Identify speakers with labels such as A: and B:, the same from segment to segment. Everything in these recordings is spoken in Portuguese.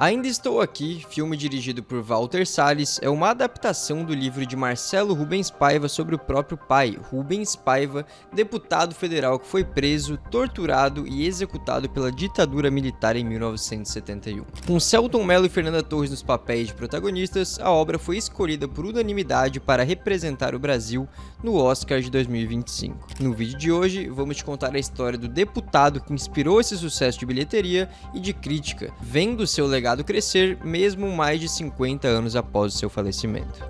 A: Ainda Estou Aqui, filme dirigido por Walter Salles, é uma adaptação do livro de Marcelo Rubens Paiva sobre o próprio pai, Rubens Paiva, deputado federal que foi preso, torturado e executado pela ditadura militar em 1971. Com Selton Mello e Fernanda Torres nos papéis de protagonistas, a obra foi escolhida por unanimidade para representar o Brasil no Oscar de 2025. No vídeo de hoje, vamos te contar a história do deputado que inspirou esse sucesso de bilheteria e de crítica, vendo seu legado crescer mesmo mais de 50 anos após o seu falecimento.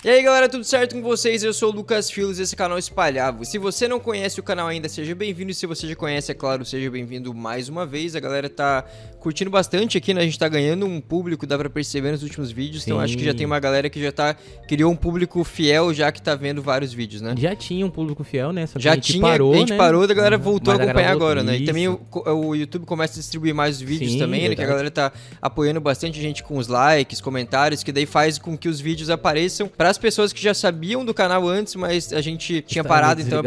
A: E aí galera, tudo certo com vocês? Eu sou o Lucas Filos, esse canal Espalhavo. Se você não conhece o canal ainda, seja bem-vindo. E se você já conhece, é claro, seja bem-vindo mais uma vez. A galera tá curtindo bastante aqui, né? A gente tá ganhando um público, dá pra perceber nos últimos vídeos. Sim. Então acho que já tem uma galera que já criou um público fiel, já que tá vendo vários vídeos, né?
B: Já tinha um público fiel, né? Só que
A: já a gente parou, da galera voltou a acompanhar agora, né?
B: Isso.
A: E também o YouTube começa a distribuir mais vídeos. Sim, também, né? Que a galera tá apoiando bastante gente com os likes, comentários, que daí faz com que os vídeos apareçam pras pessoas que já sabiam do canal antes, mas a gente tinha parado, então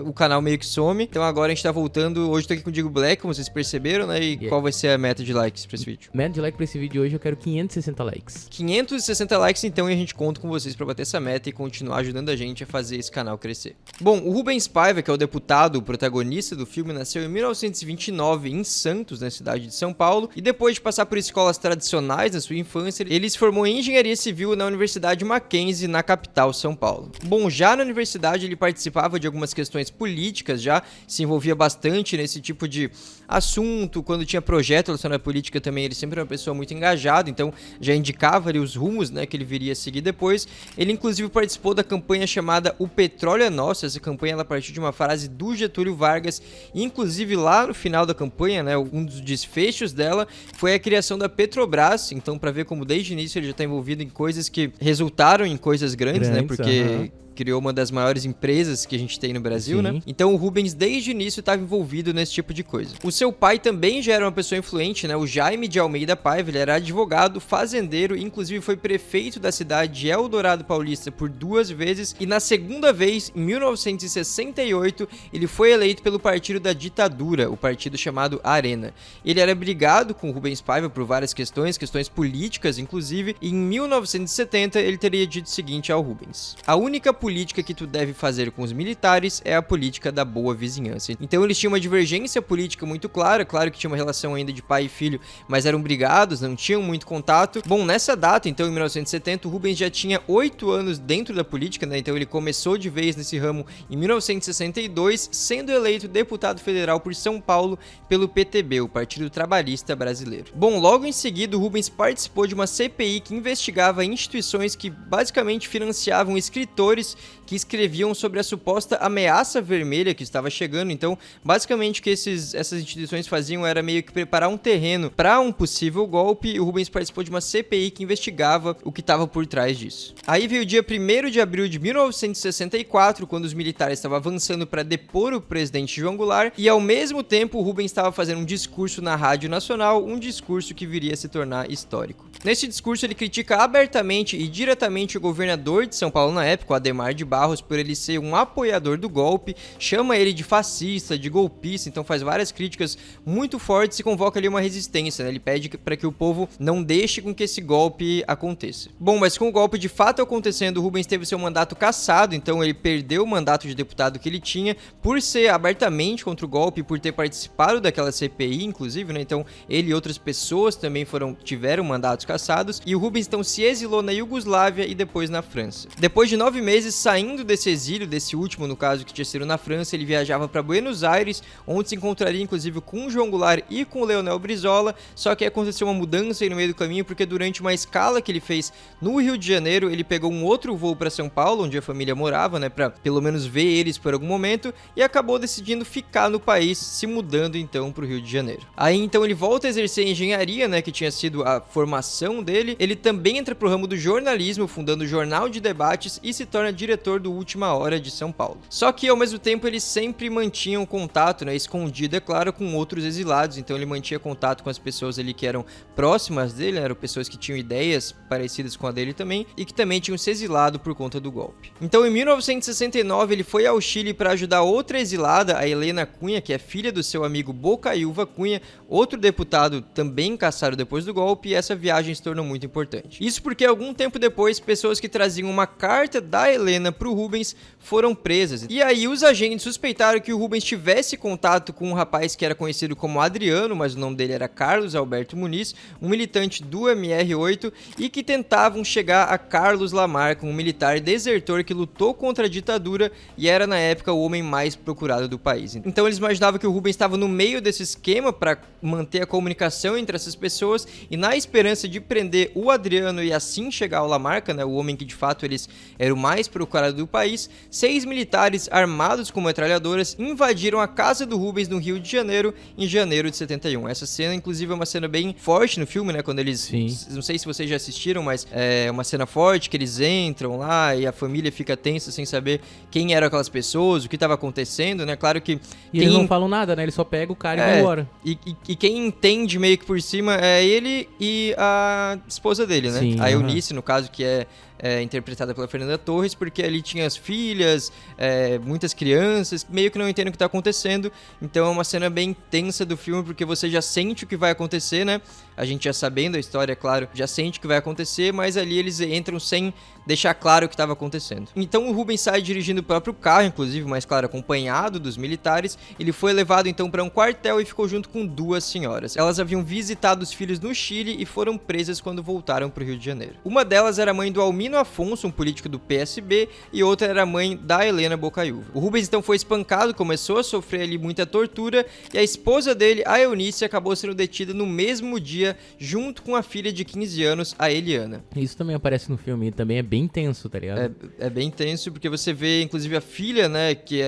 A: o canal meio que some. Então agora a gente tá voltando. Hoje tô aqui com o Diego Black, como vocês perceberam, né? E qual vai ser a meta de likes pra esse vídeo?
B: Meta de like pra esse vídeo hoje eu quero 560 likes.
A: 560 likes, então, e a gente conta com vocês pra bater essa meta e continuar ajudando a gente a fazer esse canal crescer. Bom, o Rubens Paiva, que é o deputado, o protagonista do filme, nasceu em 1929 em Santos, na cidade de São Paulo, e depois de passar por escolas tradicionais na sua infância, ele se formou em engenharia civil na Universidade Mackenzie, na capital, São Paulo. Bom, já na universidade ele participava de algumas questões políticas, já se envolvia bastante nesse tipo de assunto, quando tinha projeto relacionado à política também, ele sempre era uma pessoa muito engajada, então já indicava ali os rumos, né, que ele viria a seguir depois. Ele inclusive participou da campanha chamada O Petróleo é Nosso. Essa campanha ela partiu de uma frase do Getúlio Vargas, e inclusive lá no final da campanha, né, um dos desfechos dela foi a criação da Petrobras, então para ver como desde o início ele já está envolvido em coisas que resultaram em coisas grandes, né, porque criou uma das maiores empresas que a gente tem no Brasil, né? Então o Rubens desde o início estava envolvido nesse tipo de coisa. O seu pai também já era uma pessoa influente, né? O Jaime de Almeida Paiva, ele era advogado, fazendeiro, inclusive foi prefeito da cidade de Eldorado Paulista por 2 vezes, e na segunda vez, em 1968, ele foi eleito pelo partido da ditadura, o partido chamado Arena. Ele era brigado com o Rubens Paiva por várias questões políticas inclusive, e em 1970 ele teria dito o seguinte ao Rubens: a única política que tu deve fazer com os militares é a política da boa vizinhança. Então eles tinham uma divergência política muito clara, claro que tinha uma relação ainda de pai e filho, mas eram brigados, não tinham muito contato. Bom, nessa data, então em 1970, o Rubens já tinha 8 anos dentro da política, né? Então ele começou de vez nesse ramo em 1962, sendo eleito deputado federal por São Paulo pelo PTB, o Partido Trabalhista Brasileiro. Bom, logo em seguida, o Rubens participou de uma CPI que investigava instituições que basicamente financiavam escritores que escreviam sobre a suposta ameaça vermelha que estava chegando. Então, basicamente o que essas instituições faziam era meio que preparar um terreno para um possível golpe, e o Rubens participou de uma CPI que investigava o que estava por trás disso. Aí veio o dia 1º de abril de 1964, quando os militares estavam avançando para depor o presidente João Goulart, e ao mesmo tempo o Rubens estava fazendo um discurso na Rádio Nacional, um discurso que viria a se tornar histórico. Nesse discurso ele critica abertamente e diretamente o governador de São Paulo na época, o Adhemar de Barros, por ele ser um apoiador do golpe, chama ele de fascista, de golpista, então faz várias críticas muito fortes e convoca ali uma resistência, né? Ele pede para que o povo não deixe com que esse golpe aconteça. Bom, mas com o golpe de fato acontecendo, o Rubens teve seu mandato cassado, então ele perdeu o mandato de deputado que ele tinha por ser abertamente contra o golpe, por ter participado daquela CPI, inclusive, né? Então ele e outras pessoas também tiveram mandatos cassados, e o Rubens então se exilou na Iugoslávia e depois na França. Depois de 9 meses saindo desse exílio, desse último no caso que tinha sido na França, ele viajava para Buenos Aires, onde se encontraria inclusive com o João Goulart e com o Leonel Brizola, só que aconteceu uma mudança aí no meio do caminho, porque durante uma escala que ele fez no Rio de Janeiro, ele pegou um outro voo para São Paulo, onde a família morava, né, para pelo menos ver eles por algum momento, e acabou decidindo ficar no país, se mudando então para o Rio de Janeiro. Aí então ele volta a exercer engenharia, né, que tinha sido a formação dele. Ele também entra pro ramo do jornalismo, fundando o Jornal de Debates, e se torna diretor editor do Última Hora de São Paulo. Só que, ao mesmo tempo, eles sempre mantinham contato, né, escondido, é claro, com outros exilados. Então ele mantinha contato com as pessoas ali que eram próximas dele, né, eram pessoas que tinham ideias parecidas com a dele também, e que também tinham se exilado por conta do golpe. Então, em 1969, ele foi ao Chile para ajudar outra exilada, a Helena Cunha, que é filha do seu amigo Bocaiúva Cunha, outro deputado também caçado depois do golpe, e essa viagem se tornou muito importante. Isso porque algum tempo depois, pessoas que traziam uma carta da Helena pro Rubens foram presas. E aí os agentes suspeitaram que o Rubens tivesse contato com um rapaz que era conhecido como Adriano, mas o nome dele era Carlos Alberto Muniz, um militante do MR8, e que tentavam chegar a Carlos Lamarca, um militar desertor que lutou contra a ditadura e era na época o homem mais procurado do país. Então eles imaginavam que o Rubens estava no meio desse esquema para manter a comunicação entre essas pessoas, e na esperança de prender o Adriano e assim chegar ao Lamarca, né, o homem que de fato eles eram o mais procurado do país, 6 militares armados com metralhadoras invadiram a casa do Rubens no Rio de Janeiro em janeiro de 71. Essa cena, inclusive, é uma cena bem forte no filme, né, quando eles...
B: Sim.
A: Não sei se vocês já assistiram, mas é uma cena forte que eles entram lá e a família fica tensa sem saber quem eram aquelas pessoas, o que estava acontecendo, né, claro que...
B: E eles não falam nada, né, eles só pegam o cara e vão embora.
A: E quem entende meio que por cima é ele e a esposa dele, né?
B: Sim,
A: a Eunice, no caso, que é interpretada pela Fernanda Torres, porque ali tinha as filhas, muitas crianças, meio que não entendem o que está acontecendo. Então é uma cena bem tensa do filme, porque você já sente o que vai acontecer, né? A gente já sabendo a história, é claro, já sente o que vai acontecer, mas ali eles entram sem deixar claro o que estava acontecendo. Então o Rubens sai dirigindo o próprio carro, inclusive, mas claro, acompanhado dos militares. Ele foi levado então para um quartel e ficou junto com 2 senhoras. Elas haviam visitado os filhos no Chile e foram presas quando voltaram para o Rio de Janeiro. Uma delas era a mãe do Almino Afonso, um político do PSB, e outra era a mãe da Helena Bocaiúva. O Rubens então foi espancado, começou a sofrer ali muita tortura, e a esposa dele, a Eunice, acabou sendo detida no mesmo dia, junto com a filha de 15 anos, a Eliana.
B: Isso também aparece no filme, também é bem tenso, tá ligado?
A: É bem tenso, porque você vê, inclusive, a filha, né, que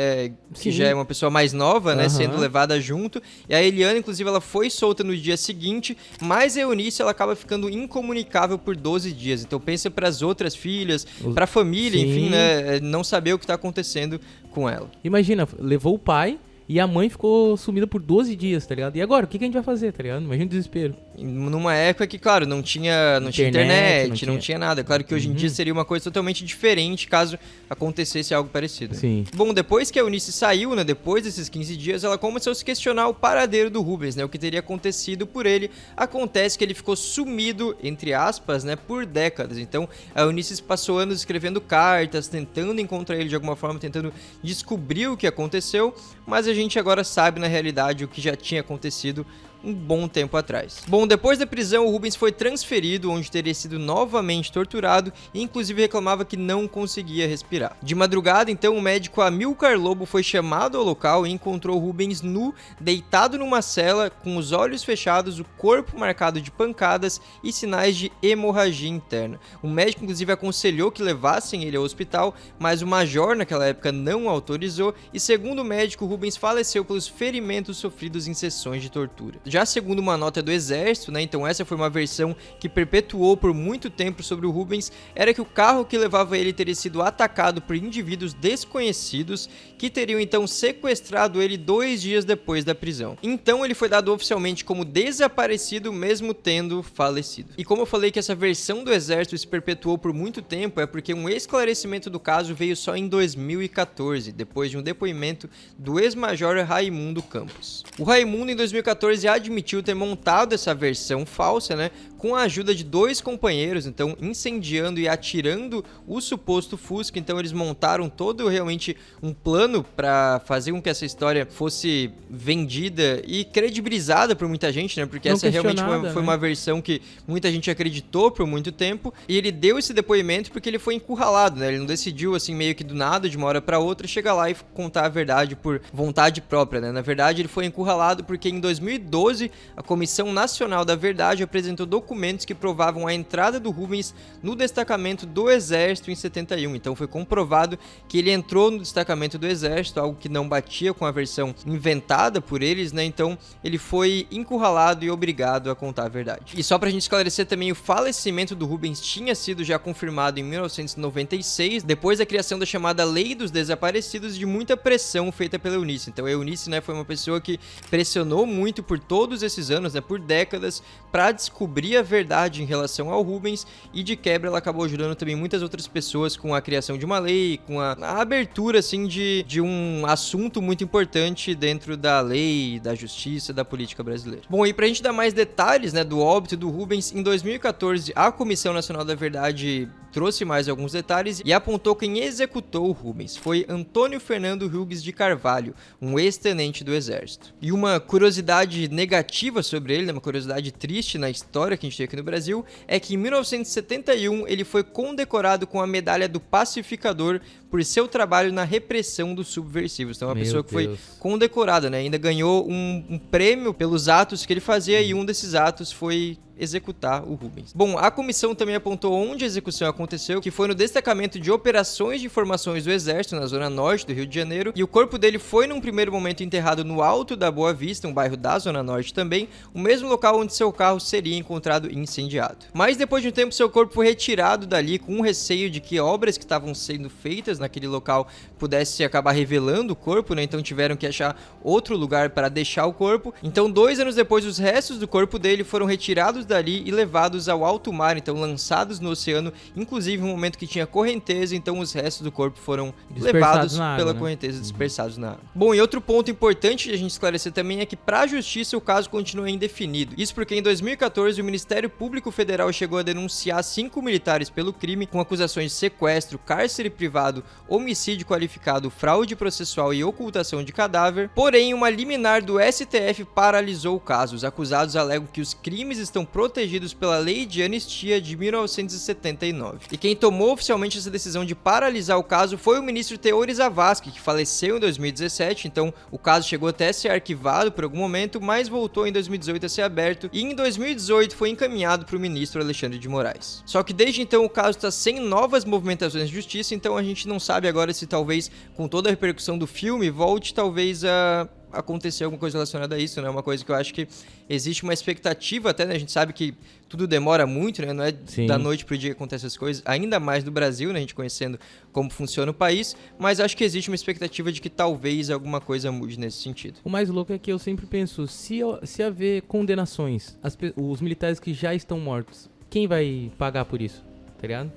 A: já é uma pessoa mais nova, né, sendo levada junto, e a Eliana, inclusive, ela foi solta no dia seguinte, mas a Eunice, ela acaba ficando incomunicável por 12 dias. Então pensa para as outras filhas, para a família, enfim, né, não saber o que tá acontecendo com ela.
B: Imagina, levou o pai e a mãe ficou sumida por 12 dias, tá ligado? E agora, o que a gente vai fazer, tá ligado? Imagina o desespero.
A: Numa época que, claro, não tinha internet, não tinha nada. Claro que hoje em dia seria uma coisa totalmente diferente caso acontecesse algo parecido.
B: Sim.
A: Bom, depois que a Eunice saiu, né, depois desses 15 dias, ela começou a se questionar o paradeiro do Rubens, né, o que teria acontecido por ele. Acontece que ele ficou sumido, entre aspas, né, por décadas. Então, a Eunice passou anos escrevendo cartas, tentando encontrar ele de alguma forma, tentando descobrir o que aconteceu, mas a gente agora sabe, na realidade, o que já tinha acontecido um bom tempo atrás. Bom, depois da prisão, o Rubens foi transferido, onde teria sido novamente torturado e inclusive reclamava que não conseguia respirar. De madrugada, então, o médico Amilcar Lobo foi chamado ao local e encontrou o Rubens nu, deitado numa cela, com os olhos fechados, o corpo marcado de pancadas e sinais de hemorragia interna. O médico, inclusive, aconselhou que levassem ele ao hospital, mas o major, naquela época, não autorizou e, segundo o médico, o Rubens faleceu pelos ferimentos sofridos em sessões de tortura. Já segundo uma nota do Exército, né, então essa foi uma versão que perpetuou por muito tempo sobre o Rubens, era que o carro que levava ele teria sido atacado por indivíduos desconhecidos que teriam então sequestrado ele 2 dias depois da prisão. Então ele foi dado oficialmente como desaparecido, mesmo tendo falecido. E como eu falei que essa versão do Exército se perpetuou por muito tempo, é porque um esclarecimento do caso veio só em 2014, depois de um depoimento do ex-major Raimundo Campos. O Raimundo, em 2014, admitiu ter montado essa versão falsa, né, com a ajuda de 2 companheiros, então incendiando e atirando o suposto Fusca. Então eles montaram todo realmente um plano para fazer com que essa história fosse vendida e credibilizada por muita gente, né, porque essa realmente foi uma versão que muita gente acreditou por muito tempo, e ele deu esse depoimento porque ele foi encurralado, né, ele não decidiu assim meio que do nada, de uma hora para outra, chegar lá e contar a verdade por vontade própria, né, na verdade ele foi encurralado porque em 2012 2012, a Comissão Nacional da Verdade apresentou documentos que provavam a entrada do Rubens no destacamento do Exército em 71. Então foi comprovado que ele entrou no destacamento do Exército, algo que não batia com a versão inventada por eles, né? Então ele foi encurralado e obrigado a contar a verdade. E só pra gente esclarecer também, o falecimento do Rubens tinha sido já confirmado em 1996, depois da criação da chamada Lei dos Desaparecidos e de muita pressão feita pela Eunice. Então a Eunice, né, foi uma pessoa que pressionou muito por todos esses anos, né, por décadas, para descobrir a verdade em relação ao Rubens, e de quebra ela acabou ajudando também muitas outras pessoas com a criação de uma lei, com a abertura assim de um assunto muito importante dentro da lei, da justiça, da política brasileira. Bom, e pra gente dar mais detalhes, né, do óbito do Rubens, em 2014 a Comissão Nacional da Verdade trouxe mais alguns detalhes e apontou quem executou o Rubens. Foi Antônio Fernando Hugues de Carvalho, um ex-tenente do Exército. E uma curiosidade negativa sobre ele, né, uma curiosidade triste na história que a gente tem aqui no Brasil, é que em 1971 ele foi condecorado com a Medalha do Pacificador por seu trabalho na repressão dos subversivos. Então, é uma pessoa que foi condecorada, né? Ainda ganhou um prêmio pelos atos que ele fazia, e um desses atos foi executar o Rubens. Bom, a comissão também apontou onde a execução aconteceu, que foi no destacamento de operações de informações do Exército, na zona norte do Rio de Janeiro, e o corpo dele foi num primeiro momento enterrado no Alto da Boa Vista, um bairro da zona norte também, o mesmo local onde seu carro seria encontrado incendiado. Mas depois de um tempo, seu corpo foi retirado dali com um receio de que obras que estavam sendo feitas naquele local pudesse acabar revelando o corpo, né? Então tiveram que achar outro lugar para deixar o corpo. Então 2 anos depois, os restos do corpo dele foram retirados dali e levados ao alto mar, então lançados no oceano, inclusive no momento que tinha correnteza, então os restos do corpo foram levados pela correnteza, dispersados na água. Bom, e outro ponto importante de a gente esclarecer também é que para a justiça o caso continua indefinido. Isso porque em 2014 o Ministério Público Federal chegou a denunciar 5 militares pelo crime, com acusações de sequestro, cárcere privado, homicídio qualificado, fraude processual e ocultação de cadáver. Porém, uma liminar do STF paralisou o caso. Os acusados alegam que os crimes estão protegidos pela Lei de Anistia de 1979. E quem tomou oficialmente essa decisão de paralisar o caso foi o ministro Teori Zavascki, que faleceu em 2017, então o caso chegou até a ser arquivado por algum momento, mas voltou em 2018 a ser aberto, e em 2018 foi encaminhado para o ministro Alexandre de Moraes. Só que desde então o caso está sem novas movimentações de justiça, então a gente não sabe agora se talvez, com toda a repercussão do filme, volte talvez a acontecer alguma coisa relacionada a isso, né? Uma coisa que eu acho que existe uma expectativa até, né? A gente sabe que tudo demora muito, né? Não é da noite pro dia que acontecem essas coisas, ainda mais no Brasil, né? A gente conhecendo como funciona o país, mas acho que existe uma expectativa de que talvez alguma coisa mude nesse sentido.
B: O mais louco é que eu sempre penso, se haver condenações, os militares que já estão mortos, quem vai pagar por isso? Tá ligado?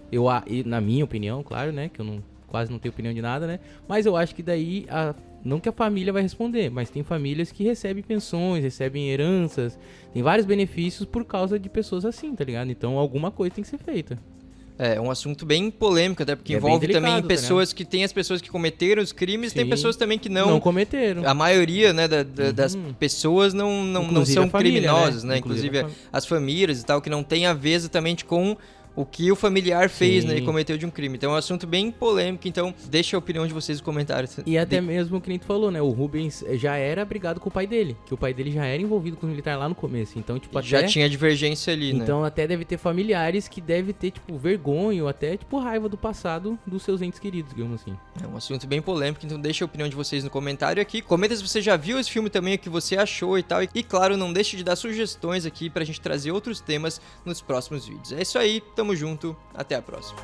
B: Na minha opinião, claro, né? Que eu quase não tenho opinião de nada, né? Mas eu acho que daí não que a família vai responder, mas tem famílias que recebem pensões, recebem heranças, tem vários benefícios por causa de pessoas assim, tá ligado? Então alguma coisa tem que ser feita.
A: É um assunto bem polêmico, até porque envolve delicado, também pessoas que tem as pessoas que cometeram os crimes, tem pessoas também que não cometeram. A maioria, né, das pessoas não são criminosas, né? Inclusive as famílias e tal, que não tem a ver exatamente com o que o familiar fez, né, e cometeu de um crime. Então é um assunto bem polêmico, então deixa a opinião de vocês nos comentários.
B: E até mesmo o que nem tu falou, né, o Rubens já era brigado com o pai dele, que o pai dele já era envolvido com o militar lá no começo, então tipo até
A: já tinha divergência ali, né?
B: Então até deve ter familiares que deve ter tipo vergonha ou até tipo raiva do passado dos seus entes queridos, digamos assim.
A: É um assunto bem polêmico, então deixa a opinião de vocês no comentário aqui. Comenta se você já viu esse filme também, o que você achou e tal. E claro, não deixe de dar sugestões aqui pra gente trazer outros temas nos próximos vídeos. É isso aí, tamo junto, até a próxima.